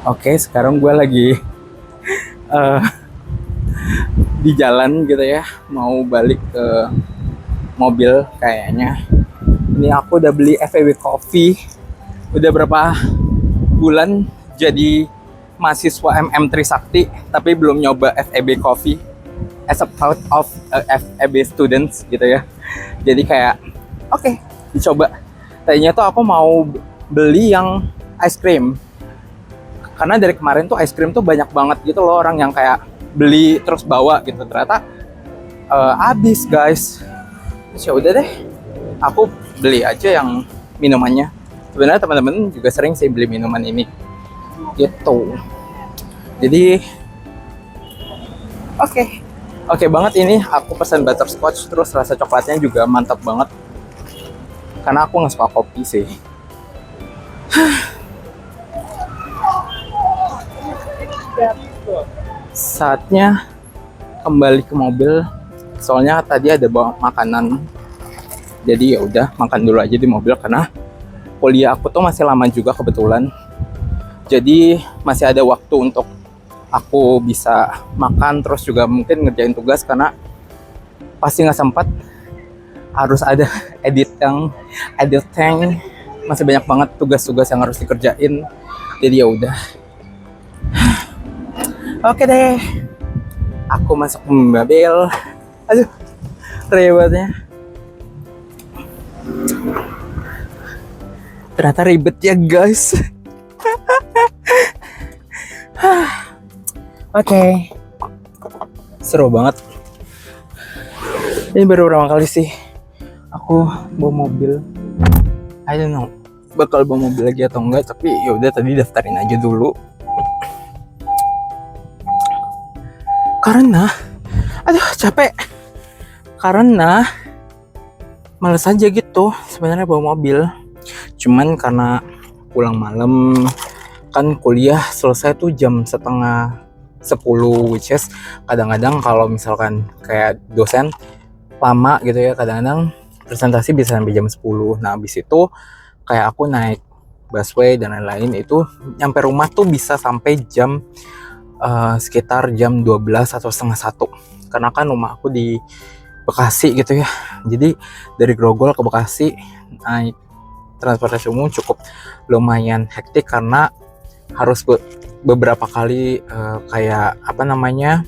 Oke, sekarang gue lagi eh, di jalan gitu ya, mau balik ke mobil kayaknya. Ini aku udah beli FEB Coffee, udah berapa bulan jadi mahasiswa MM Trisakti, tapi belum nyoba FEB Coffee as a part of FEB students gitu ya. Jadi kayak, oke, dicoba. Tadinya tuh aku mau beli yang ice cream, karena dari kemarin tuh ice cream tuh banyak banget gitu loh orang yang kayak beli terus bawa gitu, ternyata habis guys. Terus ya udah deh, aku beli aja yang minumannya. Sebenarnya teman-teman juga sering sih beli minuman ini gitu. Jadi oke, oke banget ini. Aku pesan butterscotch, terus rasa coklatnya juga mantap banget karena aku nggak suka kopi sih. Saatnya kembali ke mobil, soalnya tadi ada bawa makanan, jadi ya udah makan dulu aja di mobil karena kuliah aku tuh masih lama juga kebetulan, jadi masih ada waktu untuk aku bisa makan terus juga mungkin ngerjain tugas, karena pasti nggak sempat, harus ada editing, masih banyak banget tugas-tugas yang harus dikerjain, jadi ya udah. Oke deh, aku masuk mobil. Aduh, ribetnya. Ternyata ribet ya guys. Oke. Seru banget. Ini baru pertama kali sih aku bawa mobil. I don't know bakal bawa mobil lagi atau enggak, tapi ya udah tadi daftarin aja dulu. Karena aduh capek. Karena males aja gitu sebenarnya bawa mobil. Cuman karena pulang malam, kan kuliah selesai tuh jam setengah 10, which is kadang-kadang kalau misalkan kayak dosen lama gitu ya, kadang-kadang presentasi bisa sampai jam 10. Nah habis itu kayak aku naik busway dan lain-lain, itu nyampe rumah tuh bisa sampai jam sekitar jam 12 atau setengah 1, karena kan rumah aku di Bekasi gitu ya. Jadi dari Grogol ke Bekasi naik transportasi umum cukup lumayan hektik, karena harus beberapa kali kayak apa namanya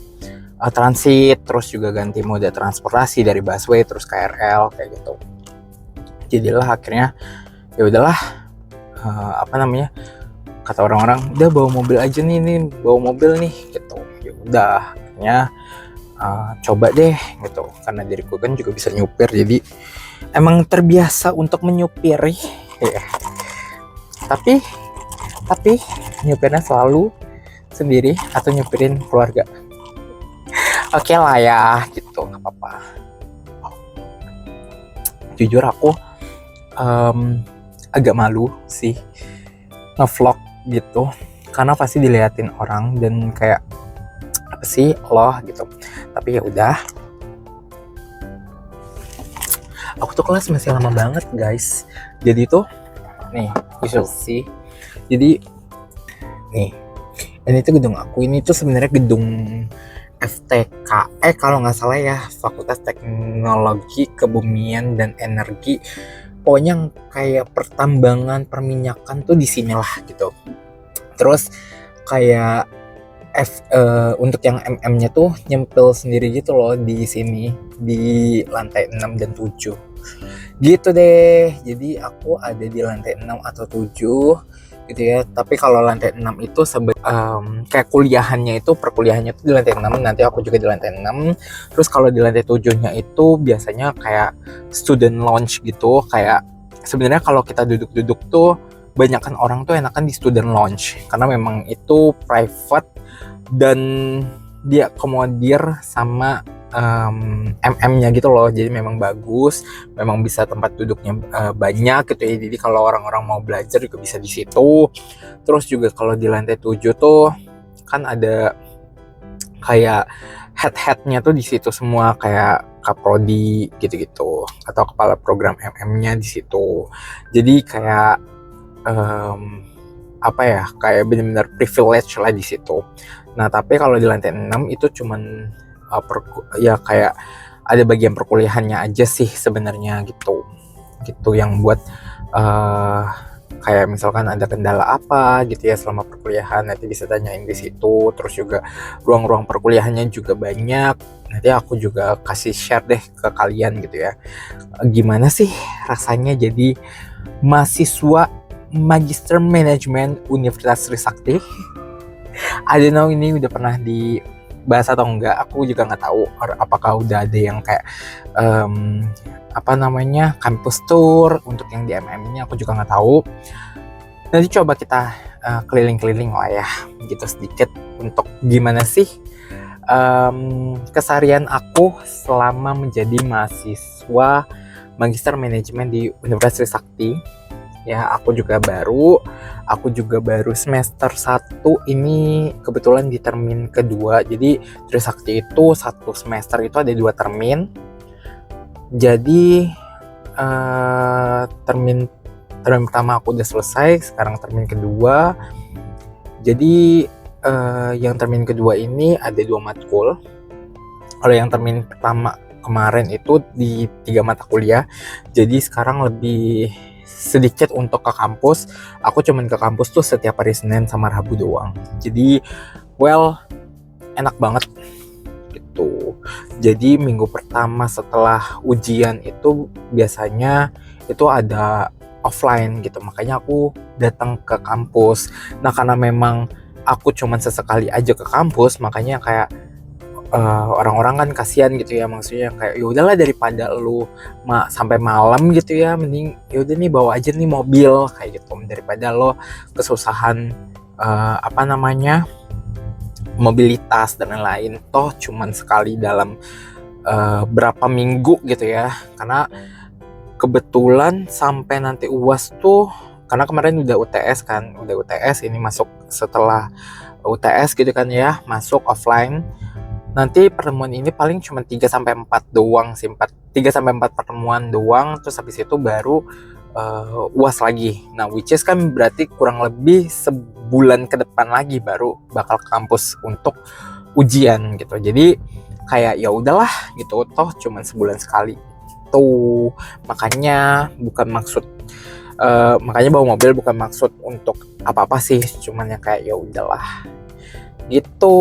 transit, terus juga ganti moda transportasi dari busway terus KRL kayak gitu. Jadilah akhirnya ya udahlah, apa namanya, kata orang-orang udah bawa mobil aja nih bawa mobil nih gitu. Ya udah akhirnya coba deh gitu, karena diriku kan juga bisa nyupir, jadi emang terbiasa untuk menyupiri ya. Tapi nyupirnya selalu sendiri atau nyupirin keluarga. Oke lah ya gitu, nggak apa-apa. Jujur aku agak malu sih ngevlog gitu, karena pasti diliatin orang dan kayak apa sih loh gitu. Tapi ya udah, aku tuh kelas masih lama banget guys. Jadi tuh nih bisa sih, jadi nih ini tuh gedung aku, ini tuh sebenarnya gedung FTK kalau nggak salah ya, Fakultas Teknologi Kebumian dan Energi, pokoknya kayak pertambangan perminyakan tuh di sini lah gitu. Terus kayak untuk yang MM-nya tuh nyempil sendiri gitu loh di sini, di lantai 6 dan 7 gitu deh. Jadi aku ada di lantai 6 atau 7 gitu ya. Tapi kalau lantai 6 itu kayak kuliahannya itu, perkuliahannya itu di lantai 6, nanti aku juga di lantai 6. Terus kalau di lantai 7-nya itu biasanya kayak student lounge gitu. Kayak sebenarnya kalau kita duduk-duduk tuh banyakkan orang tuh enakan di student lounge, karena memang itu private dan dia akomodir sama MM-nya gitu loh. Jadi memang bagus, memang bisa tempat duduknya banyak gitu ya. Jadi kalau orang-orang mau belajar juga bisa di situ. Terus juga kalau di lantai 7 tuh kan ada kayak head-headnya tuh di situ semua, kayak kaprodi gitu-gitu atau kepala program MM-nya di situ. Jadi kayak apa ya, kayak benar-benar privilege lah di situ. Nah tapi kalau di lantai 6 itu cuman ya kayak ada bagian perkuliahannya aja sih sebenarnya gitu yang buat kayak misalkan ada kendala apa gitu ya selama perkuliahan, nanti bisa tanyain di situ. Terus juga ruang-ruang perkuliahannya juga banyak, nanti aku juga kasih share deh ke kalian gitu ya, gimana sih rasanya jadi mahasiswa Magister Manajemen Universitas Trisakti. I don't know ini udah pernah dibahas atau enggak, aku juga nggak tahu apakah udah ada yang kayak campus tour untuk yang di MM ini, aku juga nggak tahu. Nanti coba kita keliling-keliling lah ya gitu sedikit untuk gimana sih keseharian aku selama menjadi mahasiswa Magister Manajemen di Universitas Trisakti. Ya, aku juga baru semester 1 ini, kebetulan di termin kedua. Jadi Trisakti itu satu semester itu ada 2 termin. Jadi termin pertama aku udah selesai, sekarang termin kedua. Jadi yang termin kedua ini ada 2 matkul. Kalau yang termin pertama kemarin itu di 3 mata kuliah. Jadi sekarang lebih sedikit untuk ke kampus. Aku cuman ke kampus tuh setiap hari Senin sama Rabu doang. Jadi enak banget gitu. Jadi minggu pertama setelah ujian itu biasanya itu ada offline gitu, makanya aku datang ke kampus. Nah karena memang aku cuman sesekali aja ke kampus, makanya kayak orang-orang kan kasihan gitu ya, maksudnya kayak ya udahlah daripada lu sampai malam gitu ya, mending ya udah nih bawa aja nih mobil kayak gitu, daripada lo kesusahan mobilitas dan lain-lain. Toh cuman sekali dalam berapa minggu gitu ya, karena kebetulan sampai nanti UAS tuh, karena kemarin udah UTS ini masuk setelah UTS gitu kan ya, masuk offline. Nanti pertemuan ini paling cuma 3-4 doang sih, 3-4 pertemuan doang, terus habis itu baru UAS lagi. Nah which is kan berarti kurang lebih sebulan ke depan lagi baru bakal ke kampus untuk ujian gitu. Jadi kayak ya udahlah gitu, toh cuma sebulan sekali tuh. Makanya bawa mobil bukan maksud untuk apa-apa sih, cuman ya kayak ya udahlah gitu,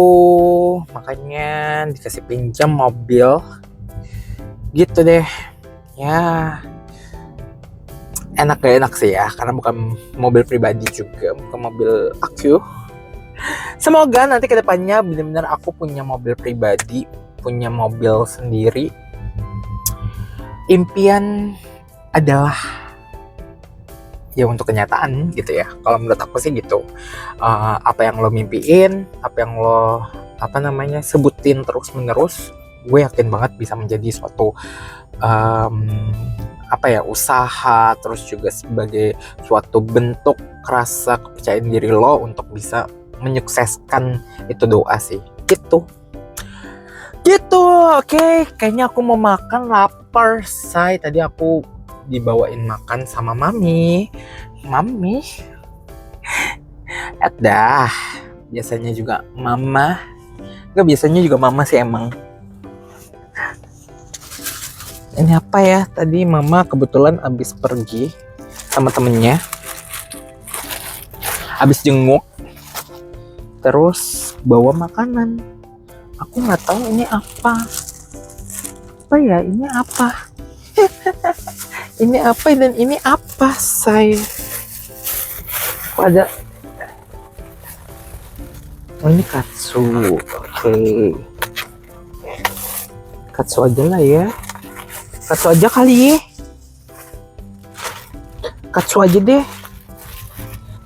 makanya dikasih pinjam mobil gitu deh ya. Enak gak enak sih ya, karena bukan mobil pribadi juga, bukan mobil aku. Semoga nanti kedepannya benar-benar aku punya mobil pribadi, punya mobil sendiri. Impian adalah ya untuk kenyataan gitu ya, kalau menurut aku sih gitu. Apa yang lo mimpiin, apa yang lo sebutin terus menerus, gue yakin banget bisa menjadi suatu usaha, terus juga sebagai suatu bentuk rasa kepercayaan diri lo untuk bisa menyukseskan itu, doa sih gitu. Oke, kayaknya aku mau makan, lapar say. Tadi aku dibawain makan sama mami. Dah, biasanya juga mama. Enggak, biasanya juga mama sih emang. Ini apa ya? Tadi mama kebetulan abis pergi sama temennya, abis jenguk, terus bawa makanan. Aku nggak tahu ini apa. Ini apa? Ini apa dan ini apa say? Kok ada? Oh ini katsu. Oke. Katsu aja lah ya. Katsu aja kali ya. Katsu aja deh.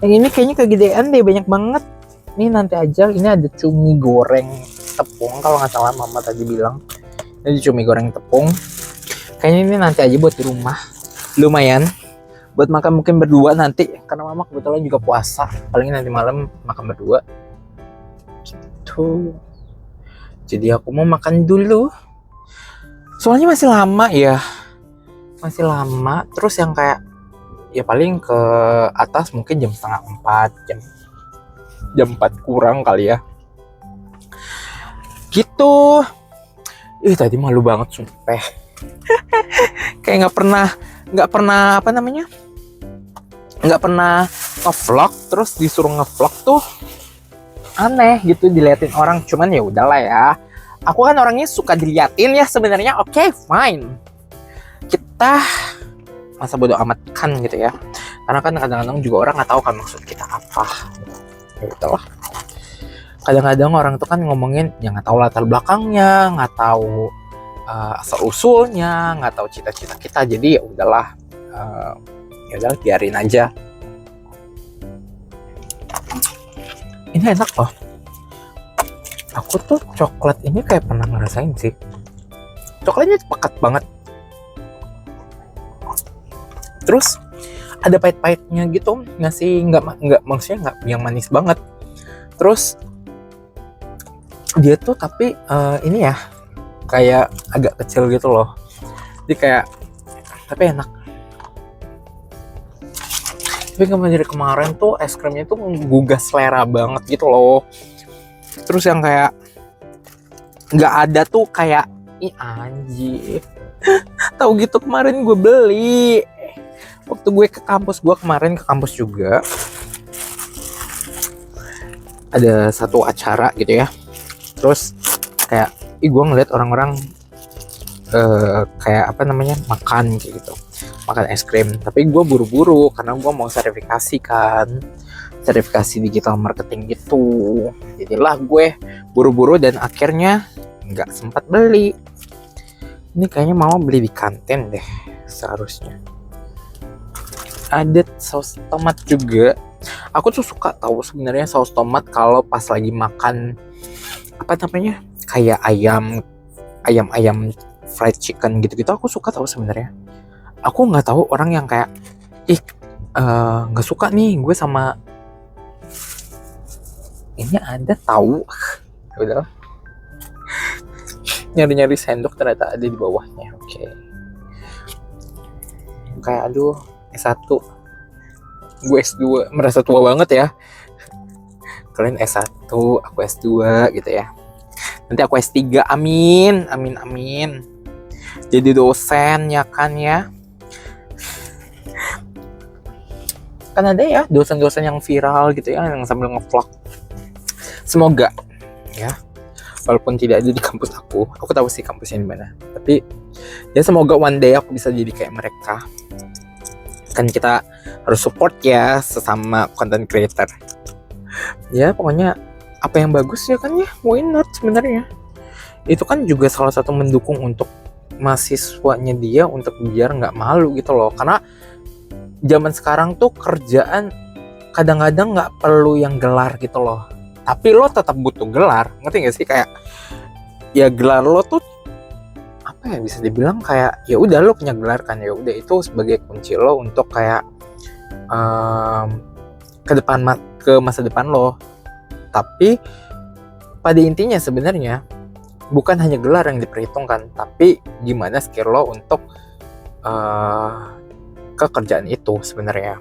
Yang ini kayaknya kegedean deh, banyak banget. Ini nanti aja. Ini ada cumi goreng tepung kalau nggak salah mama tadi bilang. Ini cumi goreng tepung. Kayaknya ini nanti aja buat di rumah. Lumayan buat makan mungkin berdua nanti, karena mama kebetulan juga puasa, paling nanti malam makan berdua gitu. Jadi aku mau makan dulu, soalnya masih lama. Terus yang kayak ya paling ke atas mungkin jam setengah 4, jam 4 kurang kali ya. Gitu. Tadi malu banget sumpah. Kayak nggak pernah apa namanya? Nggak pernah nge-vlog terus disuruh nge-vlog tuh aneh gitu diliatin orang. Cuman ya udahlah ya. Aku kan orangnya suka diliatin ya sebenarnya. Oke, fine. Kita masa bodo amat kan gitu ya. Karena kan kadang-kadang juga orang nggak tahu kan maksud kita apa. Ya udahlah. Kadang-kadang orang tuh kan ngomongin yang nggak tahu latar belakangnya, nggak tahu asal usulnya, nggak tahu cita-cita kita. Jadi ya udahlah, biarin aja. Ini enak loh. Aku tuh coklat ini kayak pernah ngerasain sih. Coklatnya pekat banget. Terus ada pahit-pahitnya gitu, nggak maksudnya nggak yang manis banget. Terus dia tuh tapi ini ya kayak agak kecil gitu loh. Jadi kayak tapi enak. Tapi dari kemarin tuh es krimnya tuh menggugah selera banget gitu loh. Terus yang kayak nggak ada tuh kayak anjir. Tahu gitu kemarin gue beli. Waktu gue ke kampus, gue kemarin ke kampus juga. Ada satu acara gitu ya. Terus kayak gue ngeliat orang-orang kayak apa namanya makan kayak gitu, makan es krim. Tapi gue buru-buru karena gue mau sertifikasi digital marketing gitu. Jadilah gue buru-buru dan akhirnya nggak sempat beli. Ini kayaknya mau beli di kantin deh seharusnya. Ada saus tomat juga. Aku tuh suka tahu sebenarnya saus tomat kalau pas lagi makan apa namanya kayak ayam fried chicken gitu-gitu. Aku suka tahu sebenarnya. Aku nggak tahu orang yang kayak nggak suka nih gue sama ini ada tahu. Udah nyari sendok ternyata ada di bawahnya. Oke. Kayak aduh S1 gue S2 merasa tua banget ya. Kalian S1 aku S2 gitu ya. Nanti aku S3 amin jadi dosen ya kan ya. Kan ada ya dosen-dosen yang viral gitu ya yang sambil nge-vlog. Semoga ya walaupun tidak ada di kampus aku tahu sih kampusnya di mana. Tapi ya semoga one day aku bisa jadi kayak mereka. Kan kita harus support ya sesama content creator. Ya pokoknya apa yang bagus ya kan ya, why not sebenarnya. Itu kan juga salah satu mendukung untuk mahasiswanya dia untuk biar nggak malu gitu loh. Karena zaman sekarang tuh kerjaan kadang-kadang nggak perlu yang gelar gitu loh. Tapi lo tetap butuh gelar, ngerti nggak sih? Kayak ya gelar lo tuh apa ya bisa dibilang kayak ya udah lo punya gelar kan, ya udah itu sebagai kunci lo untuk kayak ke masa depan lo. Tapi pada intinya sebenarnya bukan hanya gelar yang diperhitungkan, tapi gimana skill lo untuk kekerjaan itu sebenarnya.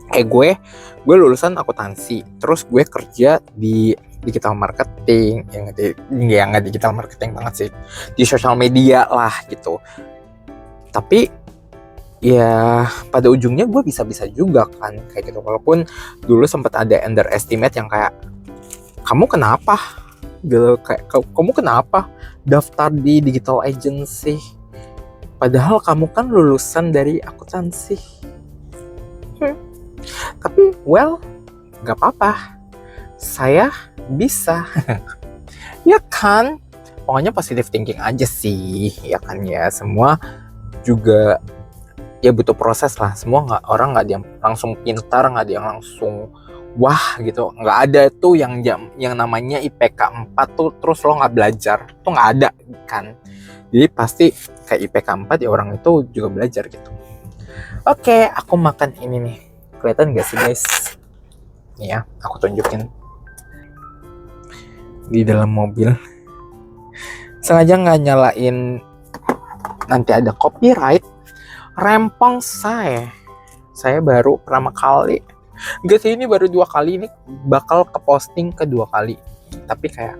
Kayak gue lulusan akuntansi, terus gue kerja di digital marketing, yang nggak digital marketing banget sih, di sosial media lah gitu. Tapi ya pada ujungnya gue bisa juga kan kayak gitu. Walaupun dulu sempat ada underestimate yang kayak kamu kenapa gitu, kayak kamu kenapa daftar di digital agency padahal kamu kan lulusan dari akuntansi. Tapi well gak apa-apa, saya bisa. Ya kan, pokoknya positive thinking aja sih ya kan ya. Semua juga ya butuh proses lah. Semua orang nggak ada yang langsung pintar, nggak ada yang langsung wah gitu. Nggak ada tuh yang namanya IPK 4 tuh terus lo nggak belajar, tuh nggak ada kan. Jadi pasti kayak IPK 4 ya orang itu juga belajar gitu. Oke, aku makan ini nih. Kelihatan gak sih guys? Nih ya, aku tunjukin di dalam mobil. Sengaja nggak nyalain, nanti ada copyright. Rempong saya saya baru pertama kali. Enggak sih, ini baru 2 kali, ini bakal ke posting kedua kali. Tapi kayak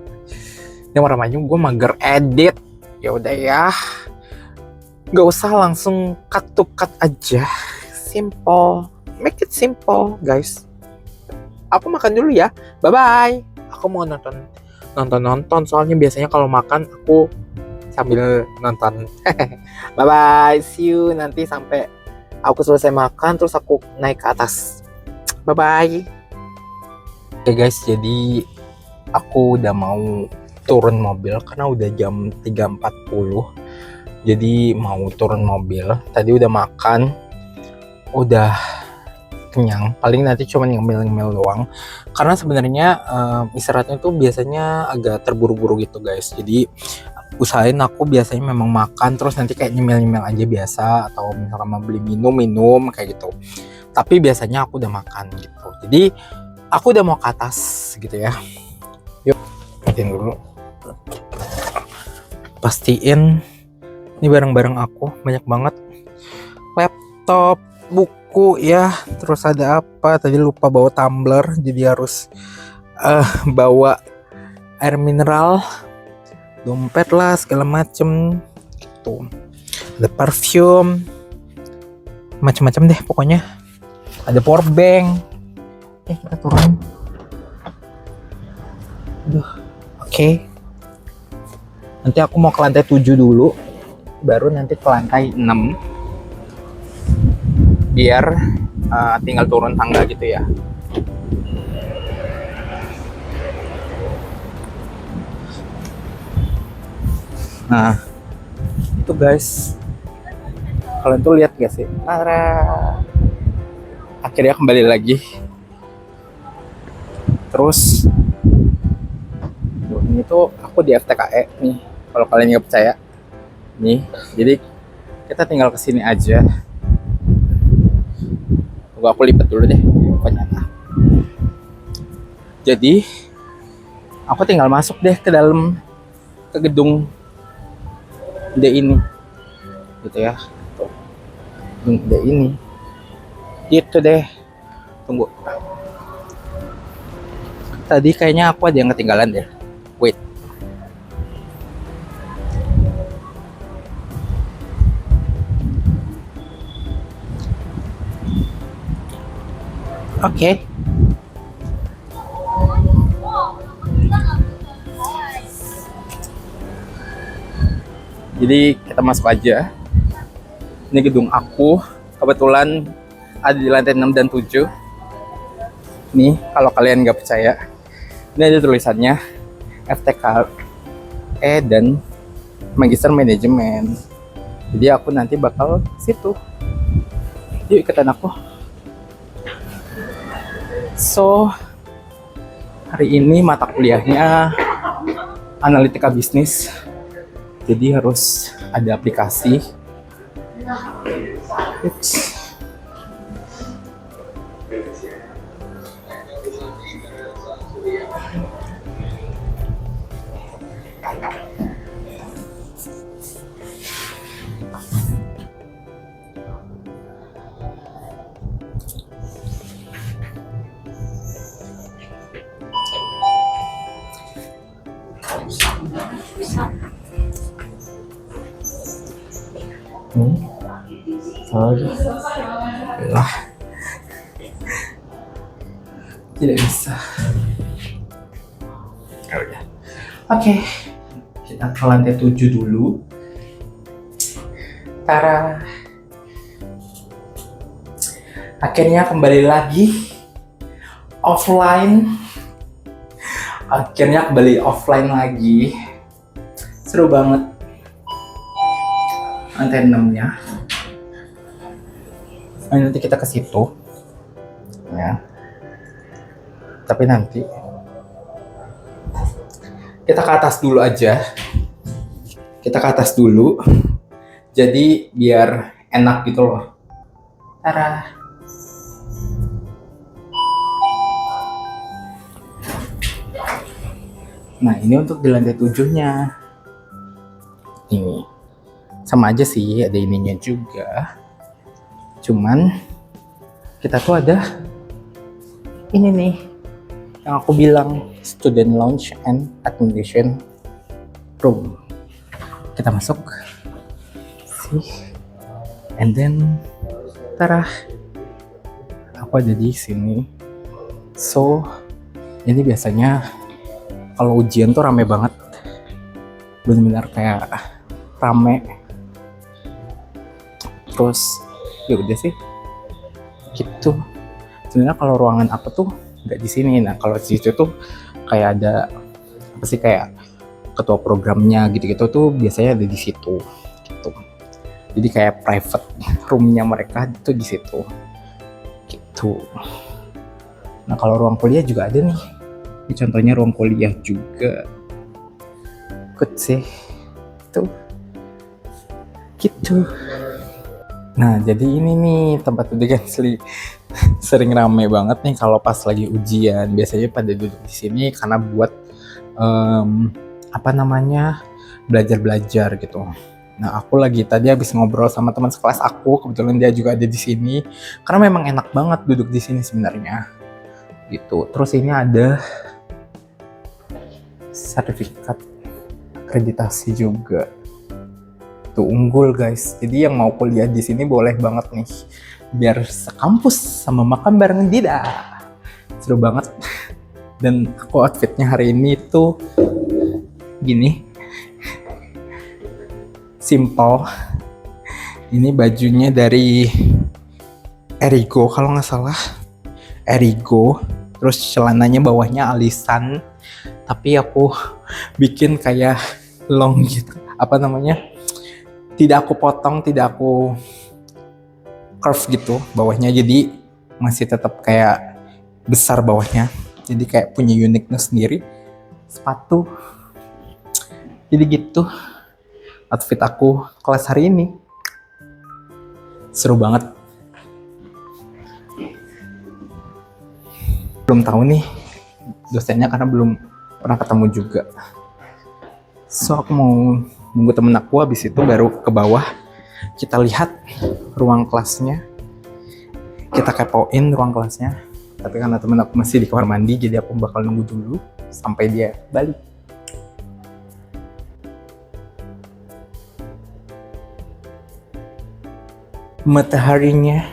yang namanya gue mager edit. Ya udah ya. Gak usah langsung cut to cut aja. Simple. Make it simple, guys. Aku makan dulu ya. Bye bye. Aku mau nonton soalnya biasanya kalau makan aku sambil nonton. Bye bye. See you nanti sampai aku selesai makan terus aku naik ke atas. Bye bye. Oke guys, jadi aku udah mau turun mobil karena udah jam 3.40. Jadi mau turun mobil. Tadi udah makan, udah kenyang. Paling nanti cuma ngemil-ngemil doang. Karena sebenarnya istirahatnya tuh biasanya agak terburu-buru gitu guys. Jadi usahain aku biasanya memang makan terus nanti kayak nyemil-nyemil aja biasa, atau misalkan mau beli minum kayak gitu. Tapi biasanya aku udah makan gitu. Jadi aku udah mau ke atas gitu ya. Yuk, matiin dulu. Pastiin ini barang-barang aku banyak banget. Laptop, buku ya, terus ada apa? Tadi lupa bawa tumbler, jadi harus bawa air mineral, dompet lah segala macem gitu. Ada parfum, macam-macam deh pokoknya. Ada power bank. Kita turun. Aduh, oke. Nanti aku mau ke lantai 7 dulu, baru nanti ke lantai 6. Biar tinggal turun tangga gitu ya. Nah, itu guys. Kalian tuh lihat gak sih? Akhirnya kembali lagi. Terus ini tuh aku di FTKE nih. Kalau kalian nggak percaya, nih. Jadi kita tinggal kesini aja. Tunggu aku lipat dulu deh. Pokoknya. Jadi aku tinggal masuk deh ke dalam, ke gedung D ini, gitu ya. Tuh. Gedung D ini. Gitu deh. Tunggu. Tadi kayaknya aku ada yang ketinggalan deh. Wait. Oke. Jadi kita masuk aja. Ini gedung aku. Kebetulan ada di lantai 6 dan 7. Nih, kalau kalian nggak percaya, ini ada tulisannya FTKE dan Magister Manajemen. Jadi aku nanti bakal situ. Yuk ikutan aku. So, hari ini mata kuliahnya analitika bisnis. Jadi harus ada aplikasi. Oops. Lah, tidak bisa. Oh ya. Oke, kita ke lantai 7 dulu. Tara. Akhirnya kembali lagi offline. Akhirnya kembali offline lagi. Seru banget. Lantai 6-nya. Nanti kita ke situ. Ya. Tapi nanti kita ke atas dulu aja. Kita ke atas dulu. Jadi biar enak gitu loh. Tara. Nah, ini untuk di lantai 7-nya. Ini. Sama aja sih, ada ininya juga. Cuman kita tuh ada ini nih yang aku bilang student lounge and accommodation room. Kita masuk sih, and then aku ada di sini. So ini biasanya kalau ujian tuh rame banget, benar-benar kayak rame. Terus ya udah sih gitu. Sebenarnya kalau ruangan aku tuh nggak di sini. Nah kalau di situ tuh kayak ada apa sih, kayak ketua programnya gitu-gitu tuh biasanya ada di situ gitu. Jadi kayak private roomnya mereka itu di situ gitu. Nah kalau ruang kuliah juga ada nih. Ini contohnya ruang kuliah juga. Good sih tuh gitu. Nah jadi ini nih tempat duduk yang sering rame banget nih kalau pas lagi ujian. Biasanya pada duduk di sini karena buat belajar gitu. Nah aku lagi tadi habis ngobrol sama teman sekelas aku, kebetulan dia juga ada di sini. Karena memang enak banget duduk di sini sebenarnya gitu. Terus ini ada sertifikat akreditasi juga. Tuh unggul guys. Jadi yang mau kuliah di sini boleh banget nih, biar sekampus sama makan bareng Dida. Seru banget. Dan aku outfitnya hari ini tuh gini, simple. Ini bajunya dari Erigo kalau nggak salah, Erigo. Terus celananya bawahnya alisan, tapi aku bikin kayak long gitu. Tidak aku potong, tidak aku curve gitu bawahnya, jadi masih tetap kayak besar bawahnya. Jadi kayak punya uniqueness sendiri. Sepatu. Jadi gitu outfit aku kelas hari ini. Seru banget. Belum tahu nih dosennya karena belum pernah ketemu juga. So aku mau nunggu temen aku, habis itu baru ke bawah. Kita lihat ruang kelasnya. Kita kepoin ruang kelasnya. Tapi karena temen aku masih di kamar mandi, jadi aku bakal nunggu dulu sampai dia balik. Mataharinya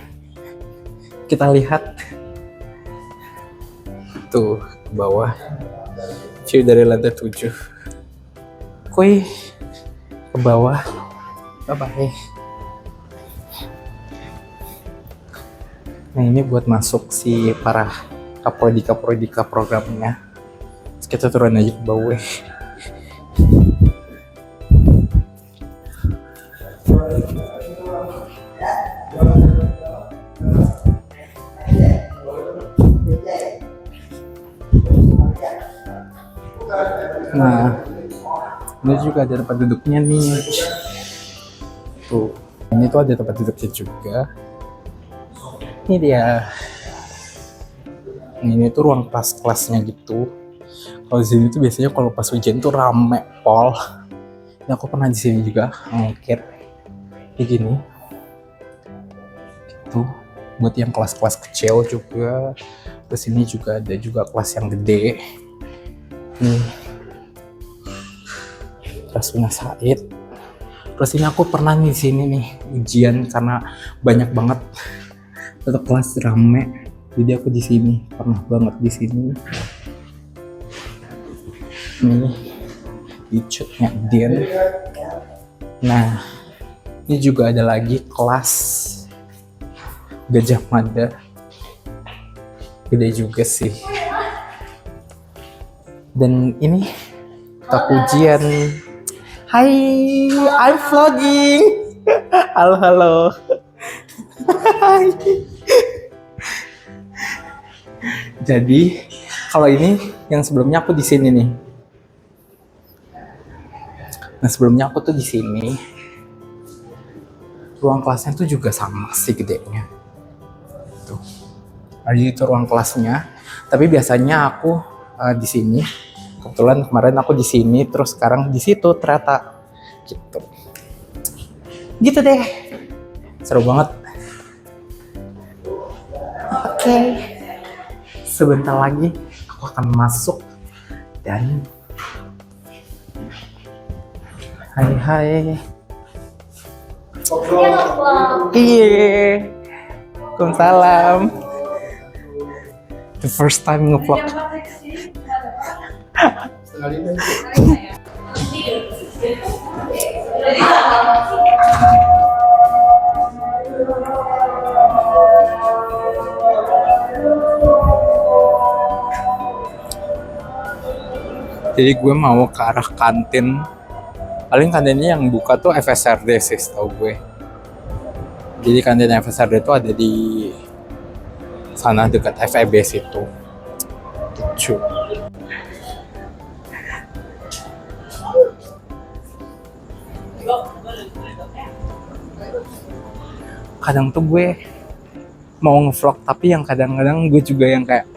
kita lihat tuh ke bawah, view dari lantai 7. Kuy ke bawah, bye. Nah ini buat masuk si para kaprodika programnya. Terus kita turun aja ke bawah. Nah ini juga ada tempat duduknya nih. Tuh, ini tuh ada tempat duduknya juga. Ini dia. Nah, ini tuh ruang kelas-kelasnya gitu. Kalau di sini tuh biasanya kalau pas ujian tuh rame pol. Ini aku pernah di sini juga ngekir kayak gini. Gitu. Buat yang kelas-kelas kecil juga. Terus ini juga ada juga kelas yang gede. Nih. Rasuna Said. Terus ini aku pernah nih di sini nih ujian karena banyak banget tetap kelas rame. Jadi aku di sini pernah banget di sini. Nih icutnya Din. Nah ini juga ada lagi kelas Gajah Mada. Gede juga sih. Dan ini tak ujian. Hai, I'm vlogging. Halo. Hai. Jadi kalau ini yang sebelumnya aku di sini nih. Nah sebelumnya aku tuh di sini. Ruang kelasnya tuh juga sama sih gedenya. Tuh. Jadi itu ruang kelasnya. Tapi biasanya aku di sini. Kebetulan kemarin aku di sini, terus sekarang di situ ternyata gitu. Gitu deh. Seru banget. Oke, sebentar lagi aku akan masuk dan hai. Iya. Waalaikumsalam. The first time nge-vlog. Jadi gue mau ke arah kantin. Paling kantinnya yang buka tuh FSRD sih, tau gue. Jadi kantin FSRD itu ada di sana dekat FEB situ. Lucu. Kadang tuh gue mau nge-vlog, tapi yang kadang-kadang gue juga yang kayak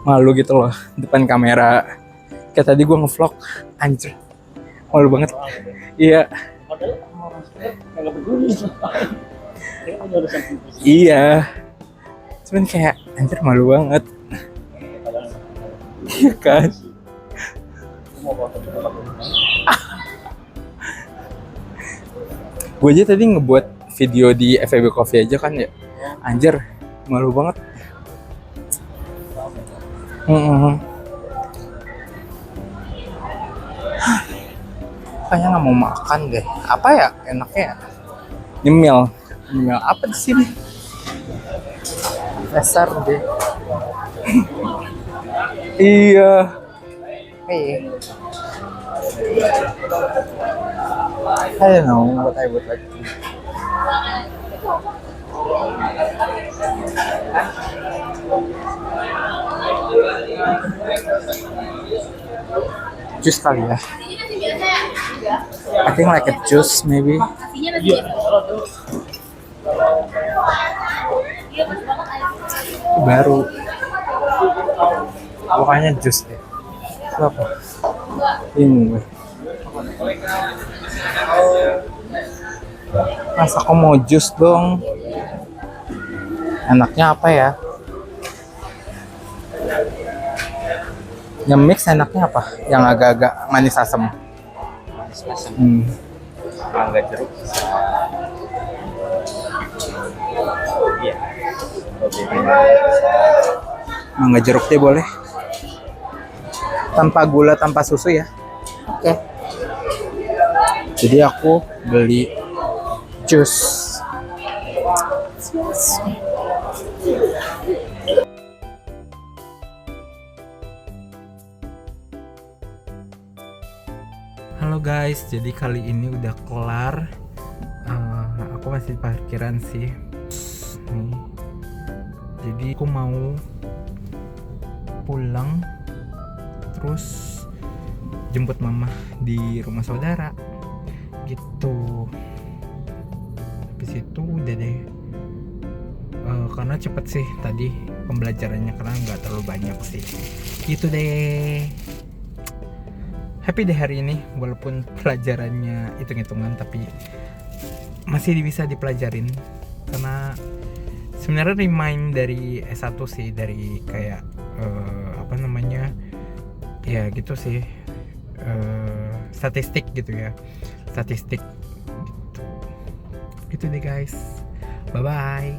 malu gitu loh depan kamera. Kayak tadi gue nge-vlog, anjir, malu banget. Iya. Iya. Cuman kayak anjir malu banget. Iya kan? Gue aja tadi ngebuat video di FEB Coffee aja kan ya. Anjir, malu banget. Kayaknya nggak mau makan deh. Apa ya enaknya? Nyemil apa di sini? Dasar deh. Iya. I don't know what I would like to. Jus kali ya. I think like a juice maybe. Baru. Pokoknya jus deh. Apa? Ini. Masa aku mau jus dong? Enaknya apa ya? Yang mix enaknya apa? Yang agak-agak manis asam. Mangga jeruk. Iya. Mangga jeruk deh boleh. Tanpa gula, tanpa susu ya. Oke. Jadi aku beli jus. Halo guys, jadi kali ini udah kelar. Aku masih di parkiran sih. Nih. Jadi aku mau pulang, terus jemput mama di rumah saudara, gitu. Habis itu udah deh. Karena cepet sih tadi pembelajarannya, karena nggak terlalu banyak sih. Gitu deh. Happy deh hari ini, walaupun pelajarannya hitung-hitungan, tapi masih bisa dipelajarin. Karena sebenarnya remind dari S1 sih, dari kayak apa namanya, ya gitu sih, statistik gitu ya, statistik gitu. Itu deh guys, bye bye.